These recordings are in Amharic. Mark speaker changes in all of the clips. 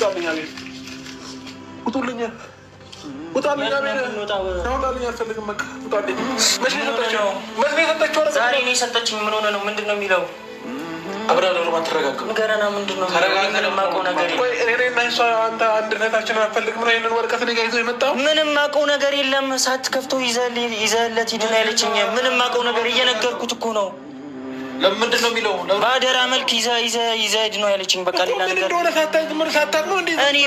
Speaker 1: ውጣልኝ አቤል፣ ውጡልኝ፣ ውጣልኝ አቤል፣ ውጣልኝ፣ አልፈልግም በቃ ውጣልኝ። መች ነው የሰጠችው?
Speaker 2: ዛሬ ነው የሰጠችኝ። ምን ሆነ ነው? ምንድን ነው የሚለው?
Speaker 1: አብራር ሮማን ተረጋጋ።
Speaker 2: ገረና ምንድን ነው? ምንም አውቀው ነገር የለም።
Speaker 1: እኔና እሷ አንተ አንድነታችንን አልፈልግም ነው ይሄንን ወረቀት እኔ ጋር ይዘው የመጣው?
Speaker 2: ምንም አውቀው ነገር የለም። ሳትከፍተው ይዘህለት ሂድ ነው ያለችኝ። ምንም አውቀው ነገር እየነገርኩት እኮ ነው።
Speaker 1: ለምንድን ነው የሚለው?
Speaker 2: በአደራ መልክ ይዘህ ሂድ ነው ያለችኝ። በቃ ሌላ ነገር
Speaker 1: እንደሆነ ሳታውቅ ነው እንዴ?
Speaker 2: እኔ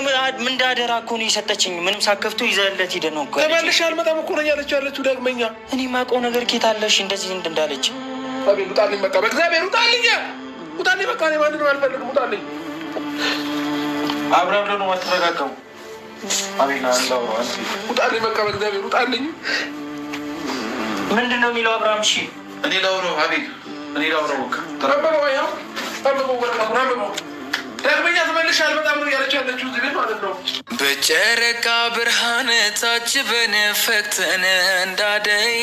Speaker 2: ምን አደራ እኮ ነው የሰጠችኝ። ምንም ሳትከፍተው ይዘህለት ሂድ ነው እኮ።
Speaker 1: ተመልሼ አልመጣም እኮ ነው እያለችው ያለችው ዳግመኛ።
Speaker 2: እኔ የማውቀው ነገር ኬት አለሽ እንደዚህ እንዳለች?
Speaker 1: አቤል ውጣልኝ በቃ በእግዚአብሔር ውጣልኝ፣ ውጣልኝ በቃ። እኔ ማንንም አልፈልግም፣ ውጣልኝ። አብራም ነው አትረጋጋው። አቤል አላው ውጣልኝ በቃ በእግዚአብሔር ውጣልኝ።
Speaker 2: ምንድን ነው የሚለው አብራም? እሺ
Speaker 1: እኔ ላውራው አቤል፣ እኔ ላውራው በቃ ተረበበው። ያው ተረበበው በቃ ተረበበው። ዳግመኛ ተመልሼ አልመጣም ነው እያለችው ያለችው እዚህ ቤት ማለት ነው።
Speaker 3: በጨረቃ ብርሃን ታጅበን ፈክተን እንዳደይ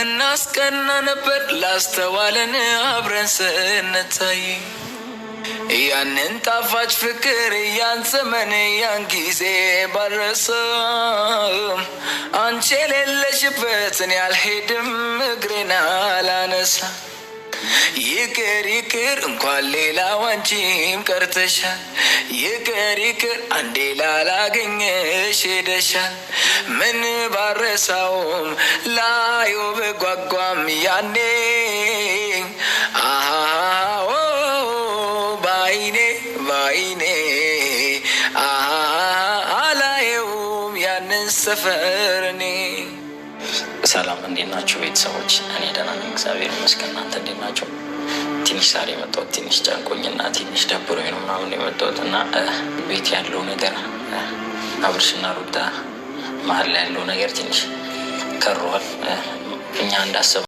Speaker 3: እናስቀና ነበር ላስተዋለን አብረን ስንታይ ያንን ጣፋጭ ፍቅር ያን ዘመን ያን ጊዜ ባልረሳም አንቺ የሌለሽበትን ያልሄድም እግሬን አላነሳ ይቅር ይቅር እንኳን ሌላ አንቺም ቀርተሻል ይቅር ይቅር አንዴ ላላገኘሽ ሄደሻል ምን ባረሳውም ላዩ በጓጓም ያኔ አዎ ባይኔ አላየውም ያንን ሰፈር እኔ።
Speaker 2: ሰላም እንዴት ናቸው ቤተሰቦች? እኔ ደህና ነኝ እግዚአብሔር ይመስገን። እናንተ እንዴት ናቸው? ትንሽ ዛሬ የመጣሁት ትንሽ ጨንቆኝና ትንሽ ደብሮኝ ነው ምናምን የመጣሁት እና ቤት ያለው ነገር አብርሽና ሩታ መሀል ላይ ያለው ነገር ትንሽ ከሯል። እኛ እንዳሰብ